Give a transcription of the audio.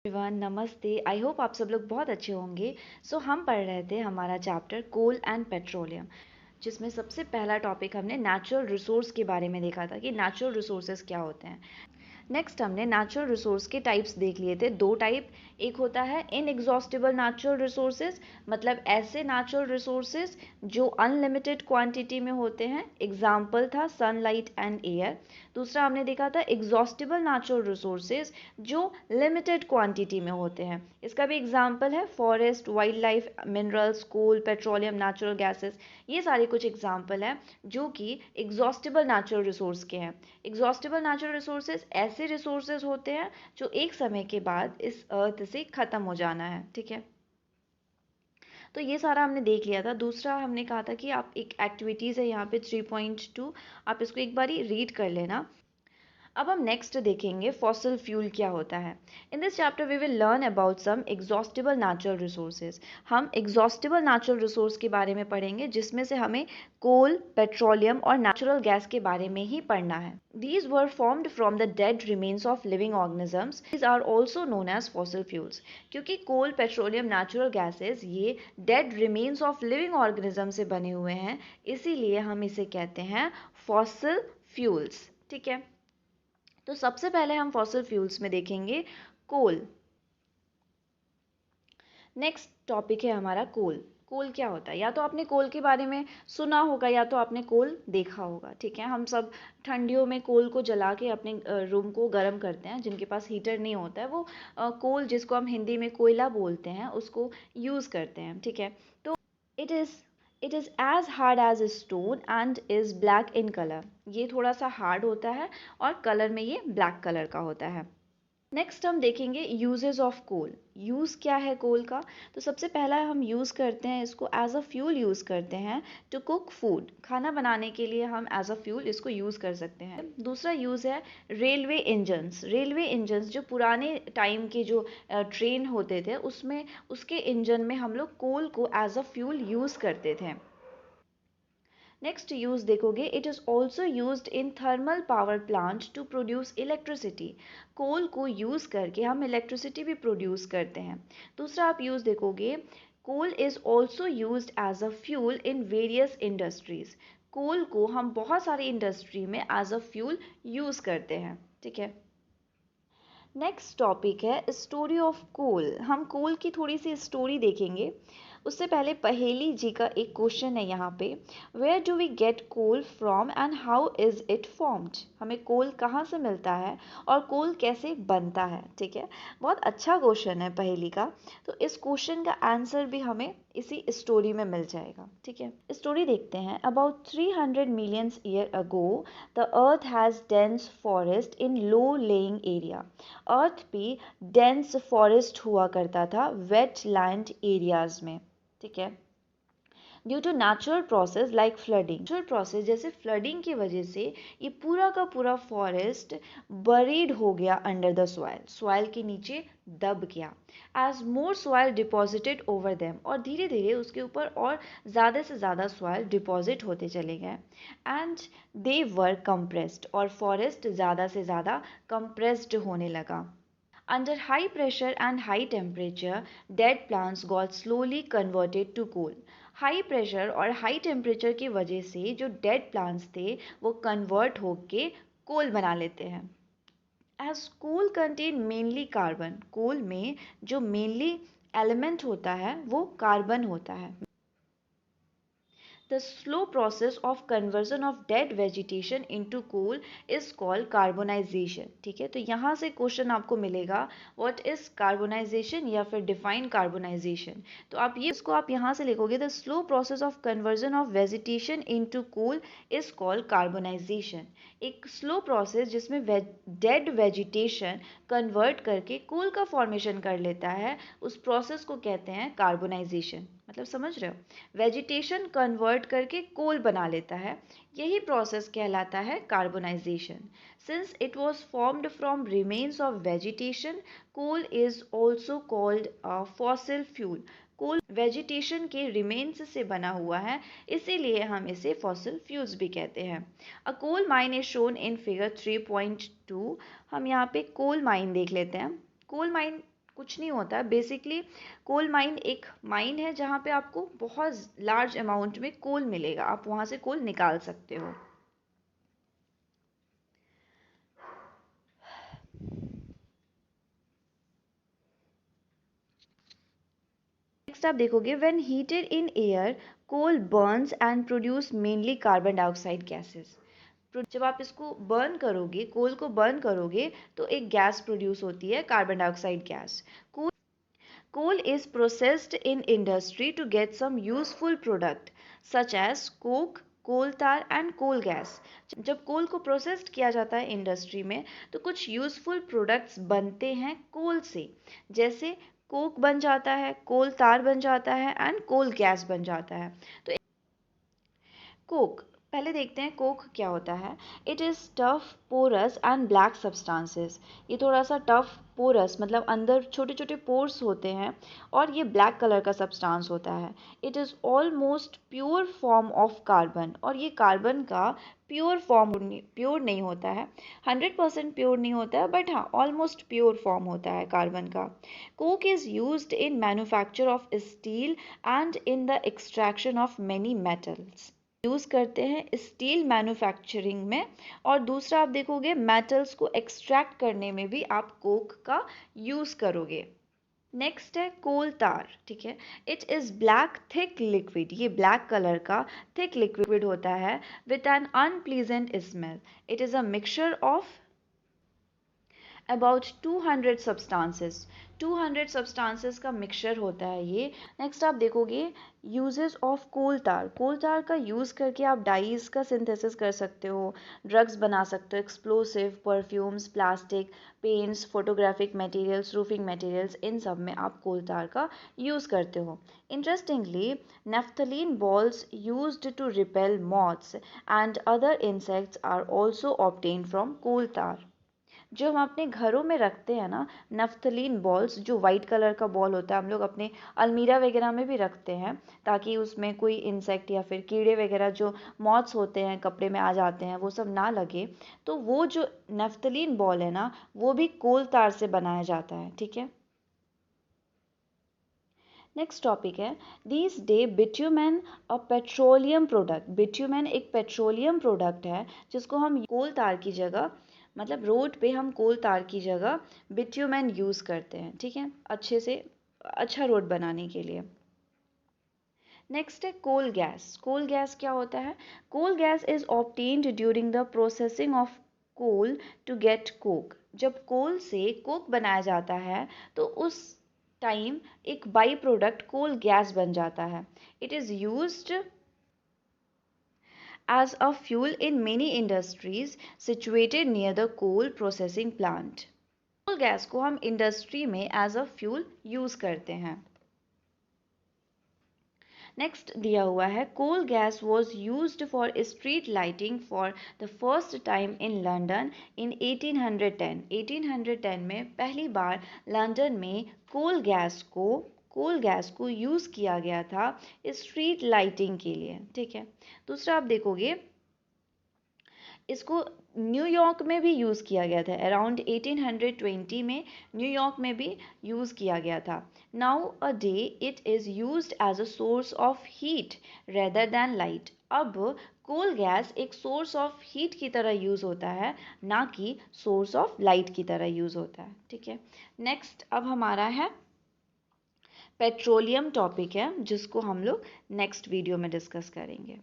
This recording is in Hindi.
एवरीवन नमस्ते। आई होप आप सब लोग बहुत अच्छे होंगे। हम पढ़ रहे थे हमारा चैप्टर कोल एंड पेट्रोलियम, जिसमें सबसे पहला टॉपिक हमने नेचुरल रिसोर्स के बारे में देखा था कि नेचुरल रिसोर्सेज क्या होते हैं। नेक्स्ट हमने नेचुरल रिसोर्स के टाइप्स देख लिए थे, दो टाइप। एक होता है इनएग्जॉस्टिबल नेचुरल रिसोर्सेज, मतलब ऐसे नेचुरल रिसोर्सेज जो अनलिमिटेड क्वांटिटी में होते हैं। एग्जाम्पल था सनलाइट एंड एयर। दूसरा हमने देखा था एग्जॉस्टिबल नेचुरल रिसोर्सेज जो लिमिटेड क्वांटिटी में होते हैं। इसका भी एग्जाम्पल है फॉरेस्ट, वाइल्ड लाइफ, मिनरल्स, कोल, पेट्रोलियम, नेचुरल गैसेस। ये सारे कुछ एग्जाम्पल हैं जो कि एग्जॉस्टिबल नेचुरल रिसोर्स के हैं। एग्जॉस्टिबल नेचुरल रिसोर्सेज ऐसे रिसोर्सेज होते हैं जो एक समय के बाद इस अर्थ से ख़त्म हो जाना है। ठीक है, तो ये सारा हमने देख लिया था। दूसरा हमने कहा था कि आप एक एक्टिविटीज़ है यहाँ पे 3.2, आप इसको एक बारी रीड कर लेना। अब हम नेक्स्ट देखेंगे फॉसिल फ्यूल क्या होता है। In this chapter we will learn about some exhaustible natural resources. हम एग्जॉस्टिबल नेचुरल रिसोर्स के बारे में पढ़ेंगे, जिसमें से हमें कोल, पेट्रोलियम और नेचुरल गैस के बारे में ही पढ़ना है। These were formed from the dead remains of living organisms. These are also known as fossil fuels. क्योंकि कोल, पेट्रोलियम, नेचुरल गैसेस ये dead remains of living organism से बने हुए हैं, इसीलिए हम इसे कहते हैं फॉसिल फ्यूल्स। ठीक है, तो सबसे पहले हम फॉसिल फ्यूल्स में देखेंगे कोल। नेक्स्ट टॉपिक है हमारा कोल। कोल क्या होता है? या तो आपने कोल के बारे में सुना होगा या तो आपने कोल देखा होगा। ठीक है, हम सब ठंडियों में कोल को जला के अपने रूम को गर्म करते हैं। जिनके पास हीटर नहीं होता है वो कोल, जिसको हम हिंदी में कोयला बोलते हैं, उसको यूज़ करते हैं। ठीक है, तो it is it is as hard as a stone and is black in colour. ये थोड़ा सा हार्ड होता है और कलर में ये ब्लैक कलर का होता है। नेक्स्ट हम देखेंगे यूजेस ऑफ कोल। यूज़ क्या है कोल का? तो सबसे पहला हम यूज़ करते हैं इसको एज अ फ्यूल, यूज़ करते हैं टू कुक फूड। खाना बनाने के लिए हम एज अ फ्यूल इसको यूज़ कर सकते हैं। दूसरा यूज़ है रेलवे इंजन्स। रेलवे इंजन्स जो पुराने टाइम के जो ट्रेन होते थे उसमें, उसके इंजन में हम लोग कोल को एज अ फ्यूल यूज़ करते थे। नेक्स्ट यूज देखोगे, it is also use in thermal power plant to produce electricity. Coal को यूज़ करके हम इलेक्ट्रिसिटी भी प्रोड्यूस करते हैं। दूसरा आप यूज़ देखोगे, coal is also use as a fuel in various industries. Coal को हम बहुत सारी इंडस्ट्री में एज अ फ्यूल यूज़ करते हैं। ठीक है, नेक्स्ट टॉपिक है स्टोरी ऑफ कोल। हम कोल की थोड़ी सी स्टोरी देखेंगे। उससे पहले पहेली जी का एक क्वेश्चन है यहाँ पे, where do we get coal from and how is it formed. हमें कोल कहाँ से मिलता है और कोल कैसे बनता है। ठीक है, बहुत अच्छा क्वेश्चन है पहेली का। तो इस क्वेश्चन का आंसर भी हमें इसी स्टोरी में मिल जाएगा। ठीक है, स्टोरी देखते हैं। About 300 millions year ago the earth has dense forest in low lying area. Earth पे डेंस फॉरेस्ट हुआ करता था वेट लैंड एरियाज में। ठीक है, due to natural process like flooding. Natural process जैसे फ्लडिंग की वजह से ये पूरा का पूरा फॉरेस्ट बरीड हो गया अंडर द सॉइल। सॉइल के नीचे दब गया। एज मोर सॉइल डिपॉजिटेड ओवर देम, और धीरे धीरे उसके ऊपर और ज़्यादा से ज़्यादा सॉइल डिपॉजिट होते चले गए। एंड दे वर कंप्रेस्ड, और फॉरेस्ट ज़्यादा से ज़्यादा कंप्रेस्ड होने लगा। Under high pressure and high temperature, dead plants got slowly converted to coal. High pressure और हाई टेम्परेचर की वजह से जो डेड प्लांट्स थे वो कन्वर्ट होके कोल बना लेते हैं। As coal contain mainly carbon, coal में जो मेनली एलिमेंट होता है वो कार्बन होता है। The slow process of conversion of dead vegetation into coal is called carbonization. ठीक है, तो यहाँ से क्वेश्चन आपको मिलेगा what is carbonization या फिर define carbonization। तो आप ये इसको आप यहाँ से लिखोगे, the slow process of conversion of vegetation into coal is called carbonization। एक स्लो प्रोसेस जिसमें डेड वेजिटेशन कन्वर्ट करके कोल का फॉर्मेशन कर लेता है, उस प्रोसेस को कहते हैं कार्बोनाइजेशन। मतलब समझ रहे हो, वेजिटेशन कन्वर्ट करके कोल बना लेता है, यही प्रोसेस कहलाता है carbonisation. Since it was formed from remains of vegetation, coal is also called a fossil fuel. Coal vegetation के रिमेन्स से बना हुआ है, इसीलिए हम इसे फॉसिल फ्यूल्स भी कहते हैं। A coal mine is shown in figure 3.2। हम यहाँ पे कोल माइन देख लेते हैं। कोल माइन कुछ नहीं होता है। बेसिकली कोल माइन एक माइन है जहाँ पे आपको बहुत लार्ज अमाउंट में कोल मिलेगा, आप वहाँ से कोल निकाल सकते हो। नेक्स्ट आप देखोगे when heated in air coal burns and produce mainly carbon dioxide gases. जब आप इसको बर्न करोगे, कोल को बर्न करोगे, तो एक गैस प्रोड्यूस होती है, carbon dioxide gas. Coal is processed in industry to get some useful product such as coke, coal tar and coal gas. जब कोल को प्रोसेस्ड किया जाता है इंडस्ट्री में तो कुछ यूजफुल प्रोडक्ट्स बनते हैं कोल से, जैसे कोक बन जाता है, कोल तार बन जाता है एंड कोल गैस बन जाता है। तो कोक पहले देखते हैं कोक क्या होता है। It is tough porous and black substances. ये थोड़ा सा टफ पोरस मतलब अंदर छोटे छोटे पोर्स होते हैं और ये ब्लैक कलर का सब्सटेंस होता है। It is almost pure form of carbon, और ये कार्बन का प्योर फॉर्म प्योर नहीं होता है, 100% प्योर नहीं होता है, बट हाँ ऑलमोस्ट प्योर फॉर्म होता है कार्बन का। Coke is used in manufacture of steel and in the extraction of many metals. Use करते हैं स्टील मैन्युफैक्चरिंग में, और दूसरा आप देखोगे मेटल्स को एक्सट्रैक्ट करने में भी आप कोक का यूज़ करोगे। नेक्स्ट है कोल तार, ठीक है। It is black thick liquid, ये ब्लैक कलर का थिक लिक्विड होता है with an unpleasant smell. It is a mixture of about 200 substances, 200 substances का मिक्सचर होता है ये। नेक्स्ट आप देखोगे यूजेस ऑफ कोल तार। कोल तार का यूज़ करके आप डाइज का सिंथेसिस कर सकते हो, ड्रग्स बना सकते हो, explosive, perfumes, plastic, paints, photographic materials, roofing materials, इन सब में आप कोल तार का यूज़ करते हो। Interestingly naphthalene balls used to repel moths and other insects are also obtained from coal tar. जो हम अपने घरों में रखते हैं ना, नफ्थलीन बॉल्स, जो वाइट कलर का बॉल होता है, हम लोग अपने अलमीरा वगैरह में भी रखते हैं ताकि उसमें कोई इंसेक्ट या फिर कीड़े वगैरह जो मॉथ्स होते हैं कपड़े में आ जाते हैं वो सब ना लगे। तो वो जो नफ्थलीन बॉल है ना, वो भी कोल तार से बनाया जाता है, ठीक है। नेक्स्ट टॉपिक है this day bitumen a petroleum product. Bitumen एक पेट्रोलियम प्रोडक्ट है जिसको हम कोल तार की जगह, मतलब रोड पे हम कोल तार की जगह बिट्यूमेन यूज़ करते हैं, ठीक है, अच्छे से अच्छा रोड बनाने के लिए। नेक्स्ट है कोल गैस। कोल गैस क्या होता है? Coal gas is obtained during the processing of coal to get coke. जब कोल से कोक बनाया जाता है तो उस टाइम एक बाई प्रोडक्ट कोल गैस बन जाता है। It is used as a fuel in many industries situated near the coal processing plant. Coal gas को हम इंडस्ट्री में एज अ फ्यूल यूज़ करते हैं। नेक्स्ट दिया हुआ है coal gas was used for street lighting for the first time in London in 1810। 1810 में पहली बार लंदन में कोल गैस को यूज़ किया गया था स्ट्रीट लाइटिंग के लिए, ठीक है। दूसरा आप देखोगे इसको न्यूयॉर्क में भी यूज़ किया गया था, अराउंड 1820 में न्यूयॉर्क में भी यूज़ किया गया था। Now a day it is used as a source of heat rather than light. अब कोल गैस एक सोर्स ऑफ हीट की तरह यूज़ होता है, ना कि सोर्स ऑफ लाइट की तरह यूज़ होता है, ठीक है। नेक्स्ट अब हमारा है पेट्रोलियम टॉपिक है जिसको हम लोग नेक्स्ट वीडियो में डिस्कस करेंगे।